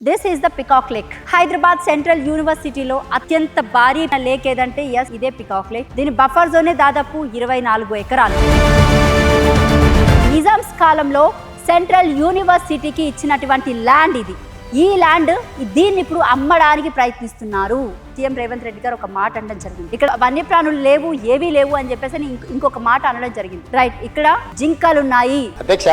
This is the peacock lake. Hyderabad central యూనివర్సిటీలో అత్యంత భారీ లేక్ ఏదంటే ఎస్ ఇదే పికాక్ లేక్. దీని బఫర్ జోనే దాదాపు 24 ఎకరాలు. నిజామ్స్ కాలంలో సెంట్రల్ యూనివర్సిటీకి ఇచ్చినటువంటి ల్యాండ్ ఇది. ఈ ల్యాండ్ దీన్ని ఇప్పుడు అమ్మడానికి ప్రయత్నిస్తున్నారు. సీఎం రేవంత్ రెడ్డి గారు ఒక మాట అనడం జరిగింది. ఇక్కడ వన్యప్రాణులు లేవు, ఏవీ లేవు అని చెప్పేసి ఇంకొక మాట అనడం జరిగింది. రైట్, ఇక్కడ జింకలున్నాయి. అధ్యక్ష,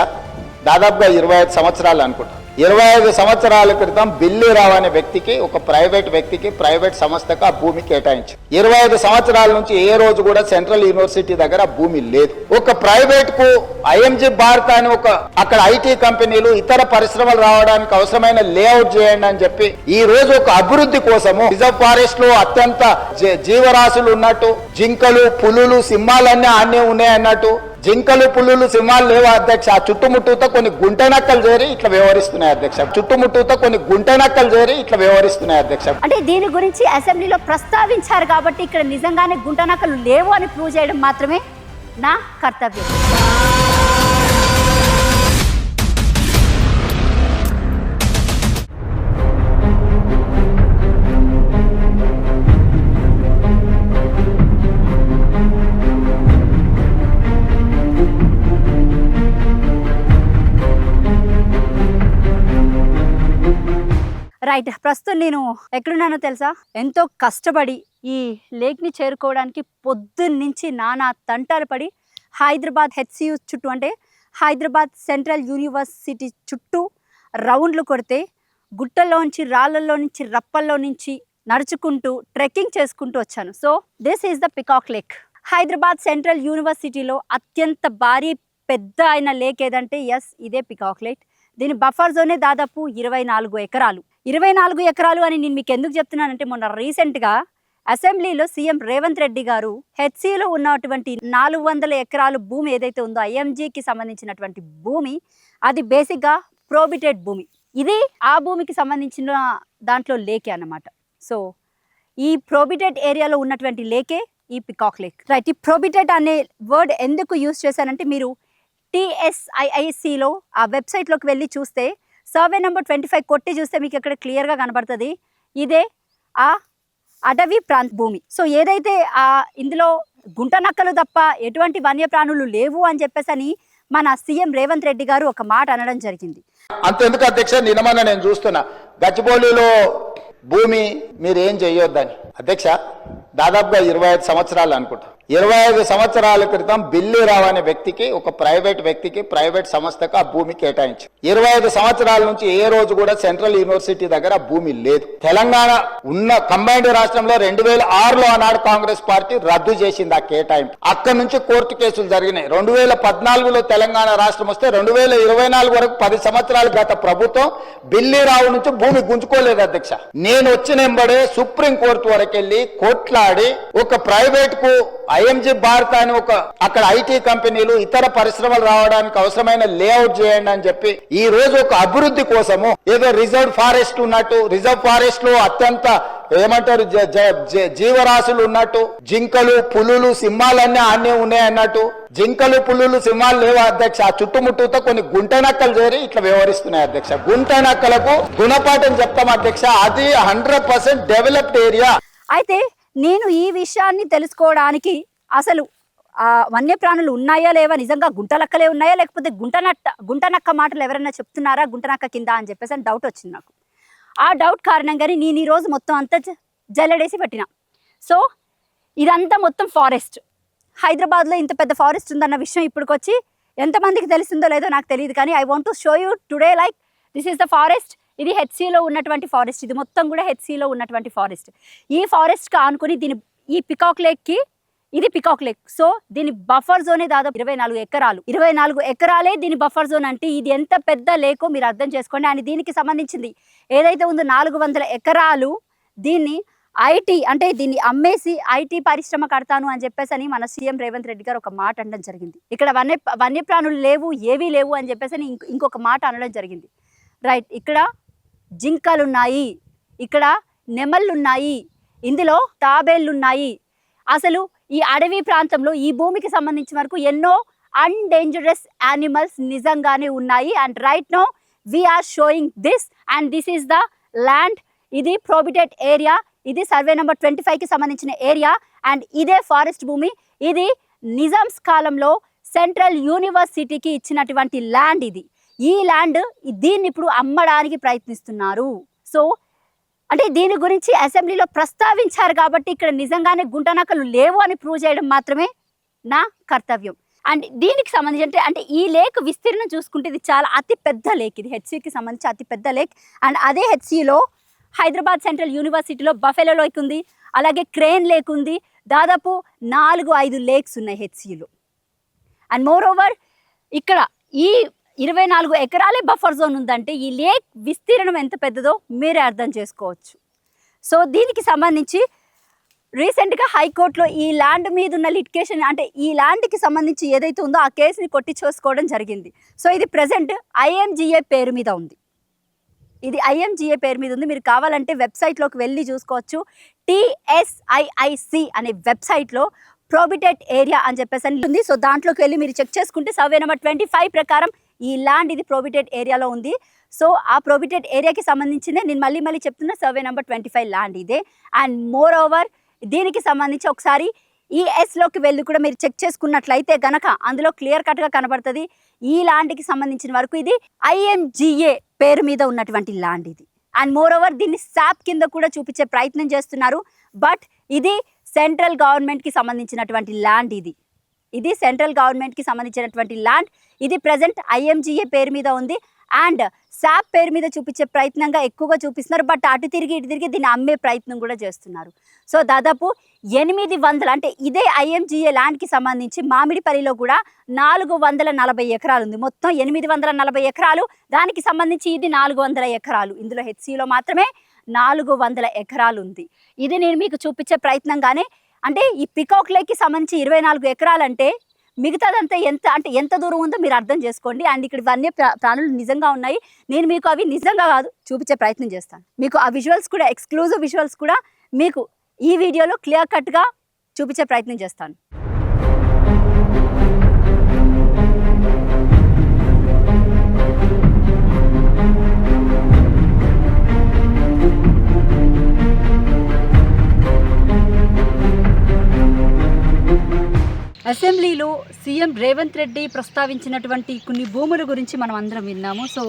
దాదాపుగా 25 సంవత్సరాలు అనుకుంటా. 25 సంవత్సరాల క్రితం బిల్లీరావు అనే వ్యక్తికి, ఒక ప్రైవేట్ వ్యక్తికి, ప్రైవేట్ సంస్థకు ఆ భూమి కేటాయించారు. 25 సంవత్సరాల నుంచి ఏ రోజు కూడా సెంట్రల్ యూనివర్సిటీ దగ్గర భూమి లేదు. ఒక ప్రైవేట్ కు ఐఎంజీ భారత్ అని ఒక అక్కడ ఐటీ కంపెనీలు, ఇతర పరిశ్రమలు రావడానికి అవసరమైన లేఅవుట్ చేయండి అని చెప్పి ఈ రోజు ఒక అభివృద్ధి కోసము రిజర్వ్ ఫారెస్ట్ లో అత్యంత జీవరాశులు ఉన్నట్టు, జింకలు, పులులు, సింహాలన్నీ ఆనే ఉన్నాయి అన్నట్టు, జింకలు, పులులు, సింహాలు లేవు అధ్యక్ష. చుట్టుముట్టుతో కొన్ని గుంటనక్కలు చేరి ఇట్లా వ్యవహరిస్తున్నాయి అధ్యక్ష. అధ్యక్ష. అంటే దీని గురించి అసెంబ్లీలో ప్రస్తావించారు కాబట్టి ఇక్కడ నిజంగానే గుంటనక్కలు లేవు అని ప్రూవ్ చేయడం మాత్రమే నా కర్తవ్యం. రైట్, ప్రస్తుతం నేను ఎక్కడున్నానో తెలుసా? ఎంతో కష్టపడి ఈ లేక్ని చేరుకోవడానికి పొద్దున్నుంచి నానా తంటాలు పడి హైదరాబాద్ హెచ్సియు చుట్టూ, అంటే హైదరాబాద్ సెంట్రల్ యూనివర్సిటీ చుట్టూ రౌండ్లు కొడితే గుట్టల్లోంచి, రాళ్ళల్లో నుంచి, రప్పల్లో నుంచి నడుచుకుంటూ ట్రెక్కింగ్ చేసుకుంటూ వచ్చాను. So this is the peacock lake. Hyderabad central యూనివర్సిటీలో అత్యంత భారీ పెద్ద అయిన లేక్ ఏదంటే ఎస్ ఇదే పికాక్ లేక్. దీని బఫర్ జోనే దాదాపు 24 ఎకరాలు. 24 ఎకరాలు అని నేను మీకు ఎందుకు చెప్తున్నానంటే, మొన్న రీసెంట్గా అసెంబ్లీలో సీఎం రేవంత్ రెడ్డి గారు హెచ్సిలో ఉన్నటువంటి 400 ఎకరాలు భూమి ఏదైతే ఉందో ఐఎంజీకి సంబంధించినటువంటి భూమి, అది బేసిక్గా ప్రోబిటెడ్ భూమి. ఇది ఆ భూమికి సంబంధించిన దాంట్లో లేకే అన్నమాట. సో ఈ ప్రోబిటెడ్ ఏరియాలో ఉన్నటువంటి లేకే ఈ పికాక్ లేక్. రైట్, ఈ ప్రోబిటెడ్ అనే వర్డ్ ఎందుకు యూజ్ చేశానంటే, మీరు TSIICలో ఆ వెబ్సైట్లోకి వెళ్ళి చూస్తే సర్వే నెంబర్ 25 కొట్టి చూస్తే మీకు ఇక్కడ క్లియర్గా కనబడుతుంది. ఇదే ఆ అటవీ ప్రాంత భూమి. సో ఏదైతే ఇందులో గుంటనక్కలు తప్ప ఎటువంటి వన్యప్రాణులు లేవు అని చెప్పేసి మన సీఎం రేవంత్ రెడ్డి గారు ఒక మాట అనడం జరిగింది. అంతెందుకు అధ్యక్ష, నిన్నమన్నా నేను చూస్తున్నా గచ్చిబౌలిలో భూమి మీరు ఏం చెయ్యొద్దని. అధ్యక్ష, దాదాపుగా 25 సంవత్సరాలు అనుకుంటా. 25 సంవత్సరాల క్రితం బిల్లీరావు అనే వ్యక్తికి, ఒక ప్రైవేట్ వ్యక్తికి, ప్రైవేట్ సంస్థకు ఆ భూమి కేటాయించారు. 25 సంవత్సరాల నుంచి ఏ రోజు కూడా సెంట్రల్ యూనివర్సిటీ దగ్గర భూమి లేదు. తెలంగాణ ఉన్న కంబైన్డ్ రాష్ట్రంలో 2006లో ఆనాడు కాంగ్రెస్ పార్టీ రద్దు చేసింది ఆ కేటాయింపు. అక్కడి నుంచి కోర్టు కేసులు జరిగినాయి. 2014లో తెలంగాణ రాష్ట్రం వస్తే 2024 వరకు 10 సంవత్సరాలు గత ప్రభుత్వం బిల్లీరావు నుంచి భూమి గుంజుకోలేదు అధ్యక్ష. నేను వచ్చిన వెంబడే సుప్రీం కోర్టు వరకు వెళ్ళి కొట్లాడి ఒక ప్రైవేట్ కు ఐఎంజీ భారత్ అని ఒక అక్కడ ఐటీ కంపెనీలు, ఇతర పరిశ్రమలు రావడానికి అవసరమైన లేఅవుట్ చేయండి అని చెప్పి ఈ రోజు ఒక అభివృద్ధి కోసము ఏదో రిజర్వ్ ఫారెస్ట్ ఉన్నట్టు, రిజర్వ్ ఫారెస్ట్ లో అత్యంత ఏమంటారు జీవరాశులు ఉన్నట్టు, జింకలు, పులులు, సింహాలన్నీ ఆనే ఉన్నాయి అన్నట్టు, జింకలు, పులులు, సింహాలు లేవు అధ్యక్ష. ఆ చుట్టుముట్టుతో కొన్ని గుంటనక్కలు చేరి ఇట్లా వ్యవహరిస్తున్నాయి అధ్యక్ష. గుంటనక్కలకు గుణపాఠం చెప్తాం అధ్యక్ష. అది 100% డెవలప్డ్ ఏరియా. అయితే నేను ఈ విషయాన్ని తెలుసుకోవడానికి అసలు వన్యప్రాణులు ఉన్నాయా లేవా, నిజంగా గుంటనక్కలే ఉన్నాయా, లేకపోతే గుంటనక్క మాటలు ఎవరైనా చెప్తున్నారా గుంటనక్క కింద అని చెప్పేసి డౌట్ వచ్చింది నాకు. ఆ డౌట్ కారణంగానే నేను ఈరోజు మొత్తం అంతా జల్లెడేసి పెట్టిన. సో ఇదంతా మొత్తం ఫారెస్ట్. హైదరాబాద్లో ఇంత పెద్ద ఫారెస్ట్ ఉందన్న విషయం ఇప్పటికొచ్చి ఎంతమందికి తెలిసిందో లేదో నాకు తెలియదు, కానీ I want to show you today like this is the forest. ఇది హెచ్సిలో ఉన్నటువంటి ఫారెస్ట్. ఇది మొత్తం కూడా హెచ్సిలో ఉన్నటువంటి ఫారెస్ట్. ఈ ఫారెస్ట్కి ఆనుకుని ఈ పికాక్ లేక్కి, ఇది పికాక్ లేక్. సో దీని బఫర్ జోనే దాదాపు 24 ఎకరాలు. 24 ఎకరాలే దీని బఫర్ జోన్ అంటే ఇది ఎంత పెద్ద లేకో మీరు అర్థం చేసుకోండి. అని దీనికి సంబంధించింది ఏదైతే ఉందో 400 ఎకరాలు దీన్ని ఐటీ, అంటే దీన్ని అమ్మేసి ఐటీ పరిశ్రమ కడతాను అని చెప్పేసి మన సీఎం రేవంత్ రెడ్డి గారు ఒక మాట అనడం జరిగింది. ఇక్కడ వన్యప్రాణులు లేవు, ఏవీ లేవు అని చెప్పేసి ఇంకొక మాట అనడం జరిగింది. రైట్, ఇక్కడ జింకలున్నాయి, ఇక్కడ నెమళ్ళున్నాయి, ఇందులో తాబేళ్లున్నాయి. అసలు ఈ అడవి ప్రాంతంలో ఈ భూమికి సంబంధించిన వరకు ఎన్నో అన్డేంజరస్ యానిమల్స్ నిజంగానే ఉన్నాయి. And right now we are showing this, and this is the land, ఇది ప్రోబిటెడ్ ఏరియా, ఇది సర్వే నెంబర్ 25కి సంబంధించిన ఏరియా. అండ్ ఇదే ఫారెస్ట్ భూమి. ఇది నిజామ్స్ కాలంలో సెంట్రల్ యూనివర్సిటీకి ఇచ్చినటువంటి ల్యాండ్ ఇది. ఈ ల్యాండ్ దీన్ని ఇప్పుడు అమ్మడానికి ప్రయత్నిస్తున్నారు. సో అంటే దీని గురించి అసెంబ్లీలో ప్రస్తావించారు కాబట్టి ఇక్కడ నిజంగానే గుంటనక్కలు లేవు అని ప్రూవ్ చేయడం మాత్రమే నా కర్తవ్యం. అండ్ దీనికి సంబంధించి అంటే ఈ లేక్ విస్తీర్ణం చూసుకుంటే ఇది చాలా అతి పెద్ద లేక్. ఇది హెచ్సికి సంబంధించి అతి పెద్ద లేక్. అండ్ అదే హెచ్సిలో హైదరాబాద్ సెంట్రల్ యూనివర్సిటీలో బఫెలో లేక్ ఉంది, అలాగే క్రేన్ లేక్ ఉంది. దాదాపు 4-5 లేక్స్ ఉన్నాయి హెచ్సిలో. అండ్ మోర్ ఓవర్ ఇక్కడ ఈ 24 ఎకరాలే బఫర్ జోన్ ఉందంటే ఈ లేక్ విస్తీర్ణం ఎంత పెద్దదో మీరే అర్థం చేసుకోవచ్చు. సో దీనికి సంబంధించి రీసెంట్గా హైకోర్టులో ఈ ల్యాండ్ మీద ఉన్న లిటిగేషన్ అంటే ఈ ల్యాండ్కి సంబంధించి ఏదైతే ఉందో ఆ కేసుని కొట్టి చూసుకోవడం జరిగింది. సో ఇది ప్రజెంట్ ఐఎంజిఏ పేరు మీద ఉంది. ఇది ఐఎంజిఏ పేరు మీద ఉంది. మీరు కావాలంటే వెబ్సైట్లోకి వెళ్ళి చూసుకోవచ్చు. TSIIC అనే వెబ్సైట్లో ప్రోబిటెడ్ ఏరియా అని చెప్పేసి ఉంది. సో దాంట్లోకి వెళ్ళి మీరు చెక్ చేసుకుంటే సర్వే నెంబర్ 25 ప్రకారం ఈ ల్యాండ్ ఇది ప్రోబిటెడ్ ఏరియాలో ఉంది. సో ఆ ప్రోబిటెడ్ ఏరియాకి సంబంధించిందే నేను మళ్ళీ చెప్తున్న సర్వే నెంబర్ 25 ల్యాండ్ ఇదే. అండ్ మోర్ ఓవర్ దీనికి సంబంధించి ఒకసారి ఈఎస్లోకి వెళ్ళి కూడా మీరు చెక్ చేసుకున్నట్లయితే గనక అందులో క్లియర్ కట్గా కనబడుతుంది. ఈ ల్యాండ్కి సంబంధించిన వరకు ఇది ఐఎంజిఏ పేరు మీద ఉన్నటువంటి ల్యాండ్ ఇది. అండ్ మోర్ ఓవర్ దీన్ని శాప్ కింద కూడా చూపించే ప్రయత్నం చేస్తున్నారు. బట్ ఇది సెంట్రల్ గవర్నమెంట్కి సంబంధించినటువంటి ల్యాండ్ ఇది సెంట్రల్ గవర్నమెంట్కి సంబంధించినటువంటి ల్యాండ్. ఇది ప్రజెంట్ ఐఎంజిఏ పేరు మీద ఉంది. అండ్ శాప్ పేరు మీద చూపించే ప్రయత్నంగా ఎక్కువగా చూపిస్తున్నారు. బట్ అటు తిరిగి దీన్ని అమ్మే ప్రయత్నం కూడా చేస్తున్నారు. సో దాదాపు 800 అంటే ఇదే ఐఎంజిఏ ల్యాండ్కి సంబంధించి మామిడిపల్లిలో కూడా 440 ఎకరాలు ఉంది. మొత్తం 840 ఎకరాలు. దానికి సంబంధించి ఇది 400 ఎకరాలు. ఇందులో హెచ్సిలో మాత్రమే 400 ఎకరాలు ఉంది. ఇది నేను మీకు చూపించే ప్రయత్నంగానే అంటే ఈ పికాక్ లేక్కి సంబంధించి 24 ఎకరాలు అంటే మిగతాదంతా ఎంత దూరం ఉందో మీరు అర్థం చేసుకోండి. అండ్ ఇక్కడ వన్య ప్రాణులు నిజంగా ఉన్నాయి. నేను మీకు అవి నిజంగా కాదు చూపించే ప్రయత్నం చేస్తాను. మీకు ఆ విజువల్స్ కూడా ఎక్స్క్లూజివ్ విజువల్స్ కూడా మీకు ఈ వీడియోలో క్లియర్ కట్గా చూపించే ప్రయత్నం చేస్తాను. అసెంబ్లీలో సీఎం రేవంత్ రెడ్డి ప్రస్తావించినటువంటి కొన్ని భూముల గురించి మనం అందరం విన్నాము. సో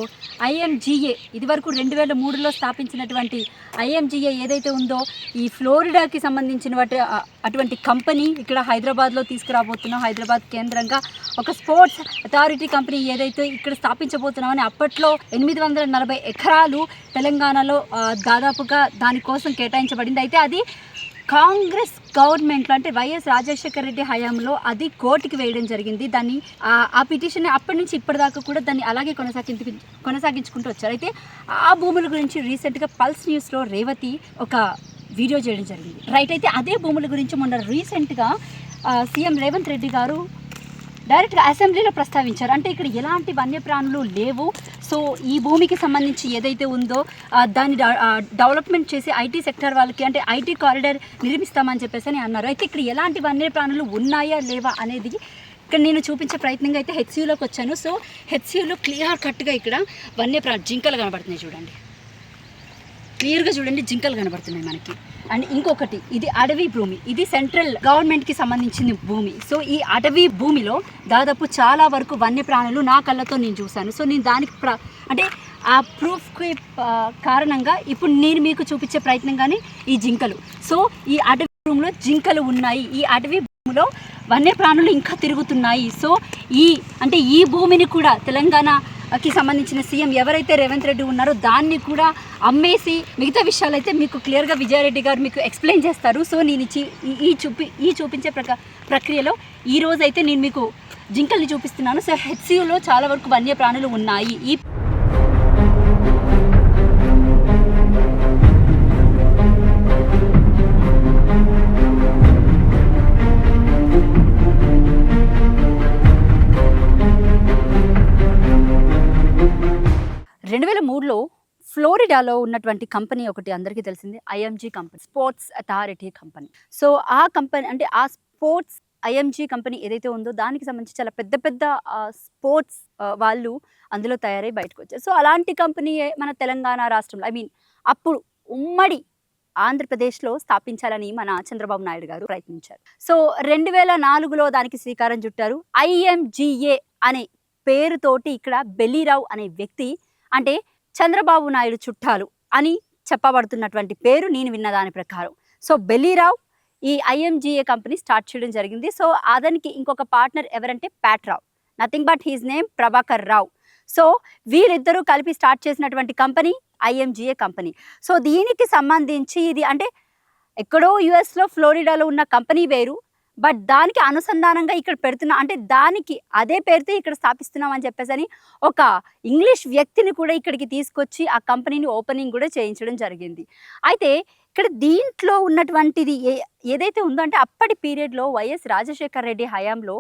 ఐఎంజిఏ ఇదివరకు 2003లో స్థాపించినటువంటి ఐఎంజిఏ ఏదైతే ఉందో ఈ ఫ్లోరిడాకి సంబంధించిన అటువంటి కంపెనీ ఇక్కడ హైదరాబాద్లో తీసుకురాబోతున్నాం. హైదరాబాద్ కేంద్రంగా ఒక స్పోర్ట్స్ అథారిటీ కంపెనీ ఏదైతే ఇక్కడ స్థాపించబోతున్నామని అప్పట్లో 840 ఎకరాలు తెలంగాణలో దాదాపుగా దానికోసం కేటాయించబడింది. అయితే అది కాంగ్రెస్ గవర్నమెంట్లో అంటే వైఎస్ రాజశేఖర రెడ్డి హయాంలో అది కోర్టుకి వేయడం జరిగింది. దాన్ని ఆ పిటిషన్ అప్పటి నుంచి ఇప్పటిదాకా కూడా దాన్ని అలాగే కొనసాగించుకుంటూ వచ్చారు. అయితే ఆ భూముల గురించి రీసెంట్గా పల్స్ న్యూస్లో రేవతి ఒక వీడియో చేయడం జరిగింది. రైట్. అయితే అదే భూముల గురించి మొన్న రీసెంట్గా సీఎం రేవంత్ రెడ్డి గారు డైరెక్ట్గా అసెంబ్లీలో ప్రస్తావించారు. అంటే ఇక్కడ ఎలాంటి వన్యప్రాణులు లేవు. సో ఈ భూమికి సంబంధించి ఏదైతే ఉందో దాన్ని డెవలప్మెంట్ చేసి ఐటీ సెక్టర్ వాళ్ళకి అంటే ఐటీ కారిడార్ నిర్మిస్తామని చెప్పేసి అని అన్నారు. అయితే ఇక్కడ ఎలాంటి వన్యప్రాణులు ఉన్నాయా లేవా అనేది ఇక్కడ నేను చూపించే ప్రయత్నంగా అయితే హెచ్సియూలోకి వచ్చాను. సో హెచ్సియూలో క్లియర్ కట్గా ఇక్కడ జింకలు కనబడుతున్నాయి. చూడండి, క్లియర్గా చూడండి, జింకలు కనబడుతున్నాయి మనకి. అండ్ ఇంకొకటి ఇది అడవి భూమి. ఇది సెంట్రల్ గవర్నమెంట్కి సంబంధించిన భూమి. సో ఈ అటవీ భూమిలో దాదాపు చాలా వరకు వన్యప్రాణులు నా కళ్ళతో నేను చూశాను. సో నేను దానికి అంటే ఆ ప్రూఫ్కి కారణంగా ఇప్పుడు నేను మీకు చూపించే ప్రయత్నంగానే ఈ జింకలు. సో ఈ అటవీ భూమిలో జింకలు ఉన్నాయి. ఈ అటవీ భూమిలో వన్యప్రాణులు ఇంకా తిరుగుతున్నాయి. సో ఈ భూమిని కూడా తెలంగాణకి సంబంధించిన సీఎం ఎవరైతే రేవంత్ రెడ్డి ఉన్నారో దాన్ని కూడా అమ్మేసి మిగతా విషయాలైతే మీకు క్లియర్గా విజయారెడ్డి గారు మీకు ఎక్స్ప్లెయిన్ చేస్తారు. సో నేను ఈ చూపించే ప్రక్రియలో ఈరోజైతే నేను మీకు జింకల్ని చూపిస్తున్నాను. సో హెచ్సియూలో చాలా వరకు వన్యప్రాణులు ఉన్నాయి. ఈ 2003లో ఫ్లోరిడాలో ఉన్నటువంటి కంపెనీ ఒకటి అందరికీ తెలిసింది, IMG company, sports authority company. So ఆ కంపెనీ అంటే ఆ స్పోర్ట్స్ ఐఎంజీ కంపెనీ ఏదైతే ఉందో దానికి సంబంధించి చాలా పెద్ద పెద్ద స్పోర్ట్స్ వాళ్ళు అందులో తయారై బయటకు వచ్చారు. సో అలాంటి కంపెనీ మన తెలంగాణ రాష్ట్రంలో అప్పుడు ఉమ్మడి ఆంధ్రప్రదేశ్లో స్థాపించాలని మన చంద్రబాబు నాయుడు గారు ప్రయత్నించారు. సో 2004లో దానికి శ్రీకారం చుట్టారు. IMGA అనే పేరుతోటి ఇక్కడ బెల్లిరావు అనే వ్యక్తి, అంటే చంద్రబాబు నాయుడు చుట్టాలు అని చెప్పబడుతున్నటువంటి పేరు నేను విన్న దాని ప్రకారం. సో బెల్లిరావు ఈ IMGA కంపెనీ స్టార్ట్ చేయడం జరిగింది. సో అతనికి ఇంకొక పార్ట్నర్ ఎవరంటే Patrao, nothing but his name Prabhakar Rao. So వీరిద్దరూ కలిపి స్టార్ట్ చేసినటువంటి కంపెనీ IMGA కంపెనీ. సో దీనికి సంబంధించి ఇది అంటే ఎక్కడో యుఎస్లో ఫ్లోరిడాలో ఉన్న కంపెనీ వేరు, బట్ దానికి అనుసంధానంగా ఇక్కడ పెడుతున్నా, అంటే దానికి అదే పేరుతో ఇక్కడ స్థాపిస్తున్నాం అని చెప్పేసి అని ఒక ఇంగ్లీష్ వ్యక్తిని కూడా ఇక్కడికి తీసుకొచ్చి ఆ కంపెనీని ఓపెనింగ్ కూడా చేయించడం జరిగింది. అయితే ఇక్కడ దీంట్లో ఉన్నటువంటిది ఏదైతే ఉందో అంటే అప్పటి పీరియడ్లో వైఎస్ రాజశేఖర రెడ్డి హయాంలో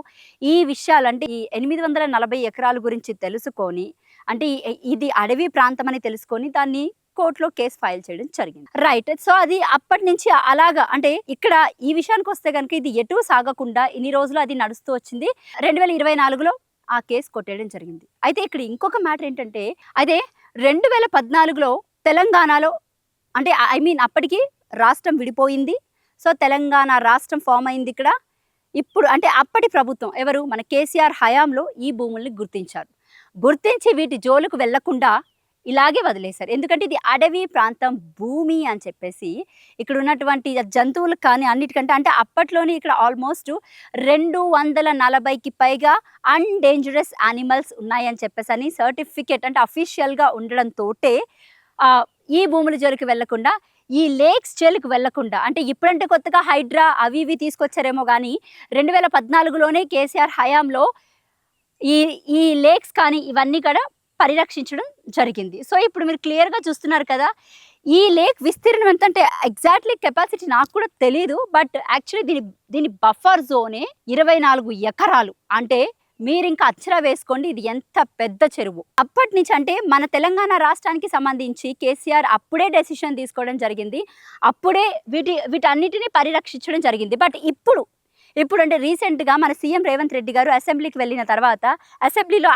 ఈ విషయాలు అంటే ఈ 840 ఎకరాల గురించి తెలుసుకొని, అంటే ఇది అడవి ప్రాంతం అని తెలుసుకొని దాన్ని కోర్టులో కేసు ఫైల్ చేయడం జరిగింది. రైట్. సో అది అప్పటి నుంచి అలాగా అంటే ఇక్కడ ఈ విషయానికి వస్తే కనుక ఇది ఎటు సాగకుండా ఇన్ని రోజులు అది నడుస్తూ వచ్చింది. 2024లో ఆ కేసు కొట్టేయడం జరిగింది. అయితే ఇక్కడ ఇంకొక మ్యాటర్ ఏంటంటే, అయితే 2014లో తెలంగాణలో అంటే అప్పటికి రాష్ట్రం విడిపోయింది. సో తెలంగాణ రాష్ట్రం ఫామ్ అయింది ఇక్కడ. ఇప్పుడు అంటే అప్పటి ప్రభుత్వం ఎవరు, మన కేసీఆర్ హయాంలో ఈ భూముల్ని గుర్తించి వీటి జోలుకు వెళ్లకుండా ఇలాగే వదిలేశారు. ఎందుకంటే ఇది అడవి ప్రాంతం భూమి అని చెప్పేసి ఇక్కడ ఉన్నటువంటి జంతువులకు కానీ అన్నిటికంటే అంటే అప్పట్లోనే ఇక్కడ ఆల్మోస్ట్ 240కి పైగా అన్డేంజరస్ యానిమల్స్ ఉన్నాయని చెప్పేసి అని సర్టిఫికేట్ అంటే అఫీషియల్గా ఉండడంతో ఈ భూముల జోలికి వెళ్లకుండా, ఈ లేక్స్ జోలికి వెళ్లకుండా, అంటే ఇప్పుడంటే కొత్తగా హైడ్రా అవి ఇవి తీసుకొచ్చారేమో కానీ 2014లోనే కేసీఆర్ హయాంలో ఈ లేక్స్ కానీ ఇవన్నీ కూడా పరిరక్షించడం జరిగింది. సో ఇప్పుడు మీరు క్లియర్గా చూస్తున్నారు కదా, ఈ లేక్ విస్తీర్ణం ఎంత అంటే ఎగ్జాక్ట్లీ కెపాసిటీ నాకు కూడా తెలీదు, బట్ యాక్చువల్లీ దీని బఫర్ జోనే 24 ఎకరాలు. అంటే మీరు ఇంకా అచ్చరా వేసుకోండి ఇది ఎంత పెద్ద చెరువు. అప్పటి నుంచి అంటే మన తెలంగాణ రాష్ట్రానికి సంబంధించి కేసీఆర్ అప్పుడే డెసిషన్ తీసుకోవడం జరిగింది, అప్పుడే వీటన్నిటిని పరిరక్షించడం జరిగింది. బట్ ఇప్పుడు అంటే రీసెంట్గా మన సీఎం రేవంత్ రెడ్డి గారు అసెంబ్లీకి వెళ్ళిన తర్వాత అసెంబ్లీలో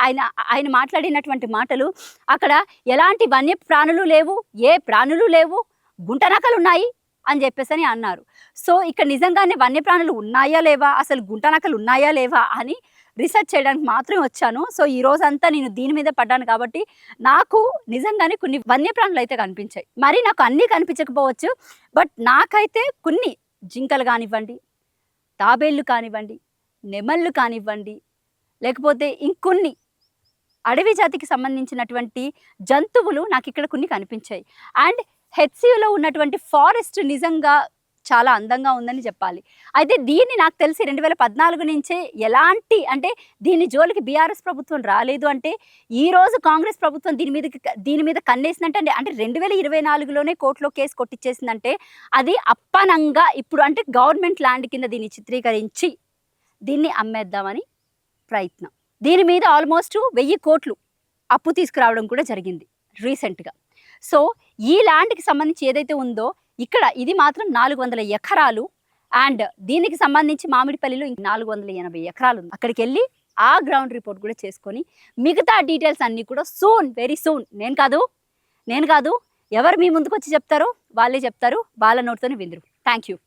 ఆయన మాట్లాడినటువంటి మాటలు, అక్కడ ఎలాంటి వన్య ప్రాణులు లేవు, ఏ ప్రాణులు లేవు, గుంటనకలు ఉన్నాయి అని చెప్పేసి అని అన్నారు. సో ఇక్కడ నిజంగానే వన్యప్రాణులు ఉన్నాయా లేవా, అసలు గుంటనకలు ఉన్నాయా లేవా అని రీసెర్చ్ చేయడానికి మాత్రమే వచ్చాను. సో ఈ రోజంతా నేను దీని మీద పడ్డాను కాబట్టి నాకు నిజంగానే కొన్ని వన్యప్రాణులు అయితే కనిపించాయి. మరి నాకు అన్నీ కనిపించకపోవచ్చు, బట్ నాకైతే కొన్ని జింకలు కానివ్వండి, తాబేళ్ళు కానివ్వండి, నెమళ్ళు కానివ్వండి, లేకపోతే ఇంకొన్ని అడవి జాతికి సంబంధించినటువంటి జంతువులు నాకు ఇక్కడ కొన్ని కనిపించాయి. అండ్ హెచ్సియులో ఉన్నటువంటి ఫారెస్ట్ నిజంగా చాలా అందంగా ఉందని చెప్పాలి. అయితే దీన్ని నాకు తెలిసి 2014 నుంచే ఎలాంటి అంటే దీని జోలికి బీఆర్ఎస్ ప్రభుత్వం రాలేదు. అంటే ఈరోజు కాంగ్రెస్ ప్రభుత్వం దీని మీద కన్నేసిందంటే అంటే 2024లోనే కోర్టులో కేసు కొట్టించేసిందంటే అది అప్పనంగా ఇప్పుడు అంటే గవర్నమెంట్ ల్యాండ్ కింద దీన్ని చిత్రీకరించి దీన్ని అమ్మేద్దామని ప్రయత్నం. దీని మీద ఆల్మోస్ట్ 1000 కోట్లు అప్పు తీసుకురావడం కూడా జరిగింది రీసెంట్గా. సో ఈ ల్యాండ్కి సంబంధించి ఏదైతే ఉందో ఇక్కడ ఇది మాత్రం 400 ఎకరాలు, అండ్ దీనికి సంబంధించి మామిడిపల్లిలో 480 ఎకరాలు ఉంది. అక్కడికి వెళ్ళి ఆ గ్రౌండ్ రిపోర్ట్ కూడా చేసుకొని మిగతా డీటెయిల్స్ అన్నీ కూడా సూన్, వెరీ సూన్, నేను కాదు ఎవరు మీ ముందుకు వచ్చి చెప్తారో వాళ్ళే చెప్తారు, వాళ్ళ నోటితోనే విందురు. Thank you.